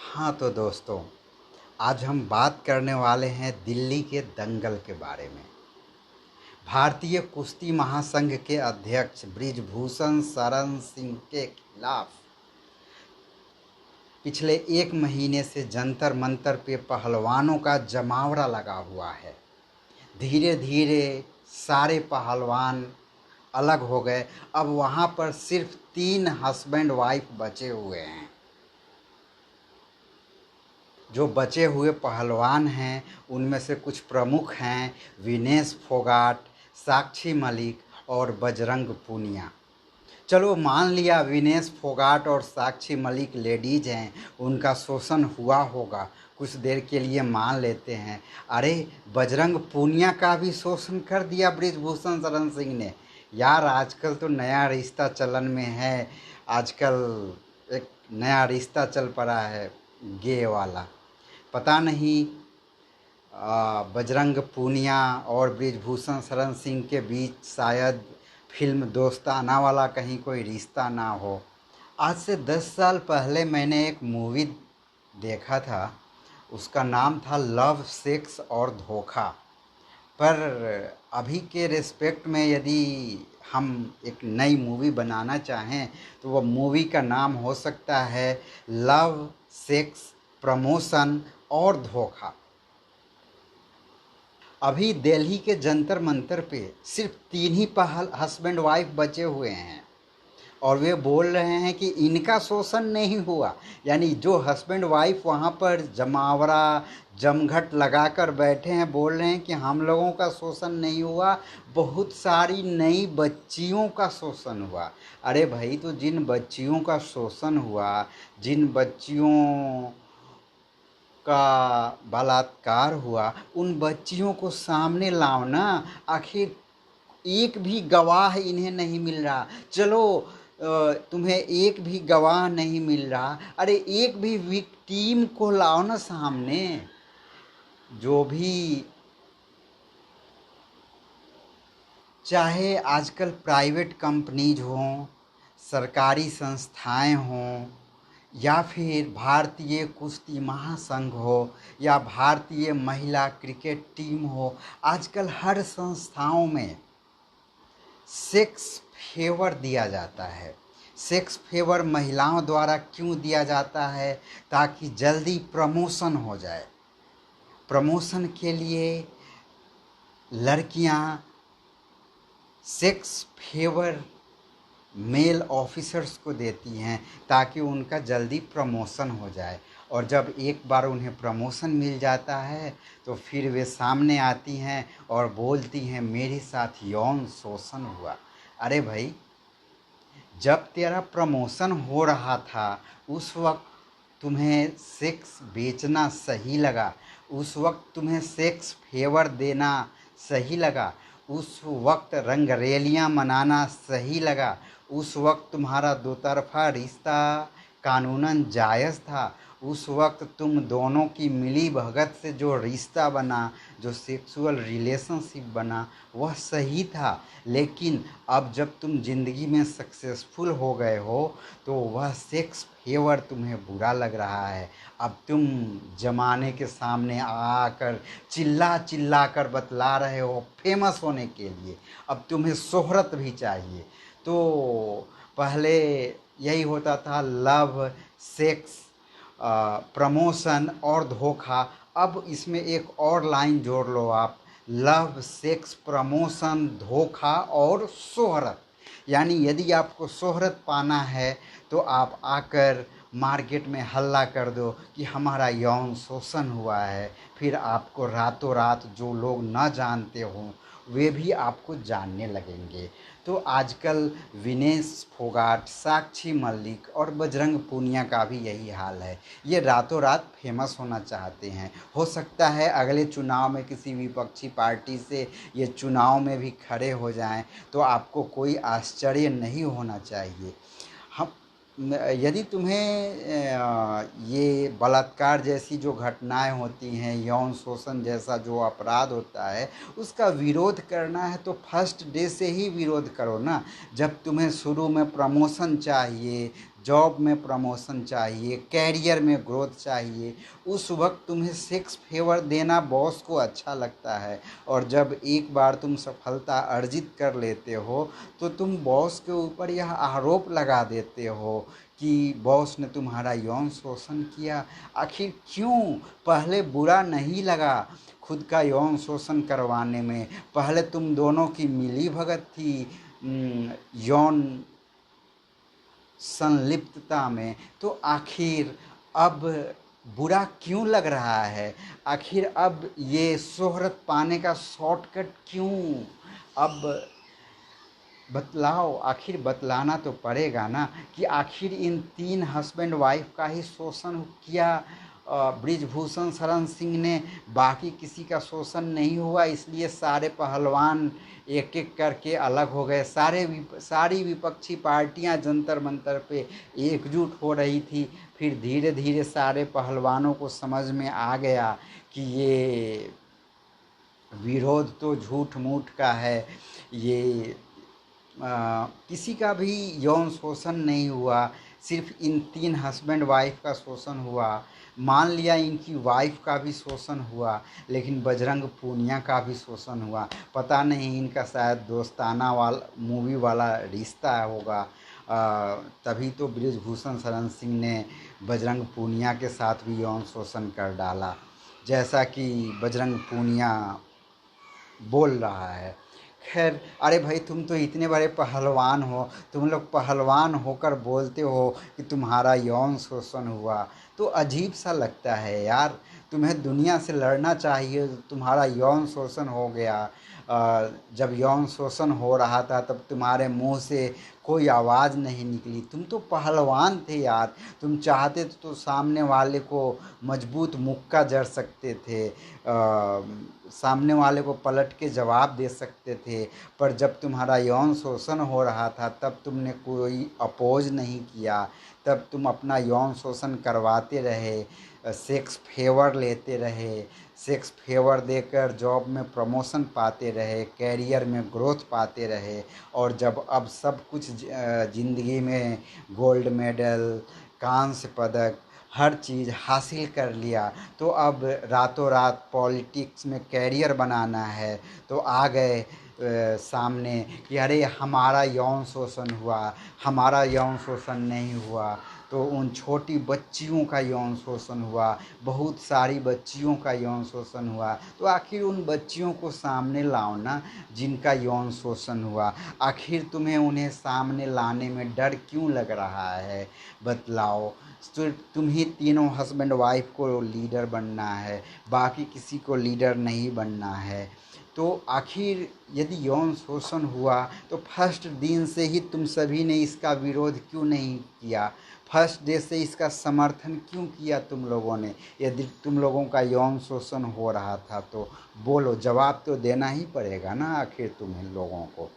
हाँ तो दोस्तों, आज हम बात करने वाले हैं दिल्ली के दंगल के बारे में। भारतीय कुश्ती महासंघ के अध्यक्ष बृजभूषण शरण सिंह के खिलाफ पिछले एक महीने से जंतर मंतर पे पहलवानों का जमावड़ा लगा हुआ है। धीरे धीरे सारे पहलवान अलग हो गए। अब वहाँ पर सिर्फ 3 हस्बैंड वाइफ बचे हुए हैं। जो बचे हुए पहलवान हैं उनमें से कुछ प्रमुख हैं विनेश फोगाट, साक्षी मलिक और बजरंग पूनिया। चलो मान लिया विनेश फोगाट और साक्षी मलिक लेडीज हैं, उनका शोषण हुआ होगा, कुछ देर के लिए मान लेते हैं। अरे बजरंग पूनिया का भी शोषण कर दिया बृजभूषण शरण सिंह ने। यार आजकल तो नया रिश्ता चलन में है। आजकल एक नया रिश्ता चल पड़ा है, गे वाला। पता नहीं बजरंग पूनिया और बृजभूषण शरण सिंह के बीच शायद फिल्म दोस्ताना वाला कहीं कोई रिश्ता ना हो। आज से 10 साल पहले मैंने एक मूवी देखा था, उसका नाम था लव सेक्स और धोखा। पर अभी के रिस्पेक्ट में यदि हम एक नई मूवी बनाना चाहें तो वह मूवी का नाम हो सकता है लव सेक्स प्रमोशन और धोखा। अभी दिल्ली के जंतर मंतर पे सिर्फ 3 ही हस्बैंड वाइफ बचे हुए हैं और वे बोल रहे हैं कि इनका शोषण नहीं हुआ। यानी जो हस्बैंड वाइफ वहाँ पर जमावड़ा जमघट लगाकर बैठे हैं, बोल रहे हैं कि हम लोगों का शोषण नहीं हुआ, बहुत सारी नई बच्चियों का शोषण हुआ। अरे भाई, तो जिन बच्चियों का शोषण हुआ, जिन बच्चियों का बलात्कार हुआ, उन बच्चियों को सामने लाओ ना। आखिर एक भी गवाह इन्हें नहीं मिल रहा। चलो तुम्हें एक भी गवाह नहीं मिल रहा, अरे एक भी विक्टिम को लाओ ना सामने। जो भी चाहे आजकल प्राइवेट कंपनीज हों, सरकारी संस्थाएं हों, या फिर भारतीय कुश्ती महासंघ हो, या भारतीय महिला क्रिकेट टीम हो, आजकल हर संस्थाओं में सेक्स फेवर दिया जाता है। सेक्स फेवर महिलाओं द्वारा क्यों दिया जाता है? ताकि जल्दी प्रमोशन हो जाए। प्रमोशन के लिए लड़कियां सेक्स फेवर मेल ऑफिसर्स को देती हैं ताकि उनका जल्दी प्रमोशन हो जाए। और जब एक बार उन्हें प्रमोशन मिल जाता है तो फिर वे सामने आती हैं और बोलती हैं मेरे साथ यौन शोषण हुआ। अरे भाई, जब तेरा प्रमोशन हो रहा था उस वक्त तुम्हें सेक्स बेचना सही लगा, उस वक्त तुम्हें सेक्स फेवर देना सही लगा, उस वक्त रंगरेलियां मनाना सही लगा, उस वक्त तुम्हारा दो तरफा रिश्ता कानूनन जायज़ था। उस वक्त तुम दोनों की मिली भगत से जो रिश्ता बना, जो सेक्सुअल रिलेशनशिप बना, वह सही था। लेकिन अब जब तुम ज़िंदगी में सक्सेसफुल हो गए हो तो वह सेक्स फेवर तुम्हें बुरा लग रहा है। अब तुम जमाने के सामने आकर चिल्ला चिल्ला कर बतला रहे हो फेमस होने के लिए। अब तुम्हें शोहरत भी चाहिए। तो पहले यही होता था लव सेक्स प्रमोशन और धोखा। अब इसमें एक और लाइन जोड़ लो आप, लव सेक्स प्रमोशन धोखा और शोहरत। यानी यदि आपको शोहरत पाना है तो आप आकर मार्केट में हल्ला कर दो कि हमारा यौन शोषण हुआ है। फिर आपको रातों रात जो लोग न जानते हों वे भी आपको जानने लगेंगे। तो आजकल विनेश फोगाट, साक्षी मलिक और बजरंग पूनिया का भी यही हाल है। ये रातों रात फेमस होना चाहते हैं। हो सकता है अगले चुनाव में किसी विपक्षी पार्टी से ये चुनाव में भी खड़े हो जाएं, तो आपको कोई आश्चर्य नहीं होना चाहिए। हम यदि तुम्हें ये बलात्कार जैसी जो घटनाएं होती हैं, यौन शोषण जैसा जो अपराध होता है, उसका विरोध करना है तो फर्स्ट डे से ही विरोध करो ना। जब तुम्हें शुरू में प्रमोशन चाहिए, जॉब में प्रमोशन चाहिए, कैरियर में ग्रोथ चाहिए, उस वक्त तुम्हें सेक्स फेवर देना बॉस को अच्छा लगता है। और जब एक बार तुम सफलता अर्जित कर लेते हो तो तुम बॉस के ऊपर यह आरोप लगा देते हो कि बॉस ने तुम्हारा यौन शोषण किया। आखिर क्यों? पहले बुरा नहीं लगा खुद का यौन शोषण करवाने में, पहले तुम दोनों की मिली भगत थी यौन संलिप्तता में, तो आखिर अब बुरा क्यों लग रहा है? आखिर अब ये शोहरत पाने का शॉर्टकट क्यों? अब बतलाओ, आखिर बतलाना तो पड़ेगा ना कि आखिर इन 3 हस्बैंड वाइफ का ही शोषण किया बृजभूषण शरण सिंह ने, बाकी किसी का शोषण नहीं हुआ। इसलिए सारे पहलवान एक एक करके अलग हो गए। सारी विपक्षी पार्टियां जंतर मंतर पे एकजुट हो रही थी। फिर धीरे धीरे सारे पहलवानों को समझ में आ गया कि ये विरोध तो झूठ मूठ का है, ये किसी का भी यौन शोषण नहीं हुआ, सिर्फ इन 3 हस्बैंड वाइफ का शोषण हुआ। मान लिया इनकी वाइफ का भी शोषण हुआ, लेकिन बजरंग पूनिया का भी शोषण हुआ। पता नहीं, इनका शायद दोस्ताना वाला मूवी वाला रिश्ता होगा। तभी तो बृजभूषण शरण सिंह ने बजरंग पूनिया के साथ भी यौन शोषण कर डाला, जैसा कि बजरंग पूनिया बोल रहा है। खैर, अरे भाई, तुम तो इतने बड़े पहलवान हो, तुम लोग पहलवान होकर बोलते हो कि तुम्हारा यौन शोषण हुआ, तो अजीब सा लगता है यार। तुम्हें दुनिया से लड़ना चाहिए, तुम्हारा यौन शोषण हो गया। जब यौन शोषण हो रहा था तब तुम्हारे मुंह से कोई आवाज़ नहीं निकली। तुम तो पहलवान थे यार, तुम चाहते तो सामने वाले को मजबूत मुक्का जड़ सकते थे, सामने वाले को पलट के जवाब दे सकते थे। पर जब तुम्हारा यौन शोषण हो रहा था तब तुमने कोई अपोज नहीं किया, तब तुम अपना यौन शोषण करवाते रहे, सेक्स फेवर लेते रहे, सेक्स फेवर देकर जॉब में प्रमोशन पाते रहे, कैरियर में ग्रोथ पाते रहे। और जब अब सब कुछ ज़िंदगी में गोल्ड मेडल, कांस्य पदक, हर चीज़ हासिल कर लिया, तो अब रातों रात पॉलिटिक्स में कैरियर बनाना है, तो आ गए सामने कि अरे हमारा यौन शोषण हुआ, हमारा यौन शोषण नहीं हुआ। तो उन छोटी बच्चियों का यौन शोषण हुआ, बहुत सारी बच्चियों का यौन शोषण हुआ। तो आखिर उन बच्चियों को सामने लाओ ना जिनका यौन शोषण हुआ। आखिर तुम्हें उन्हें सामने लाने में डर क्यों लग रहा है? बतलाओ। तो तुम ही तीनों हस्बैंड वाइफ को लीडर बनना है, बाकी किसी को लीडर नहीं बनना है। तो आखिर यदि यौन शोषण हुआ तो फर्स्ट दिन से ही तुम सभी ने इसका विरोध क्यों नहीं किया? फर्स्ट डे से इसका समर्थन क्यों किया तुम लोगों ने? यदि तुम लोगों का यौन शोषण हो रहा था तो बोलो, जवाब तो देना ही पड़ेगा ना आखिर तुम्हें लोगों को।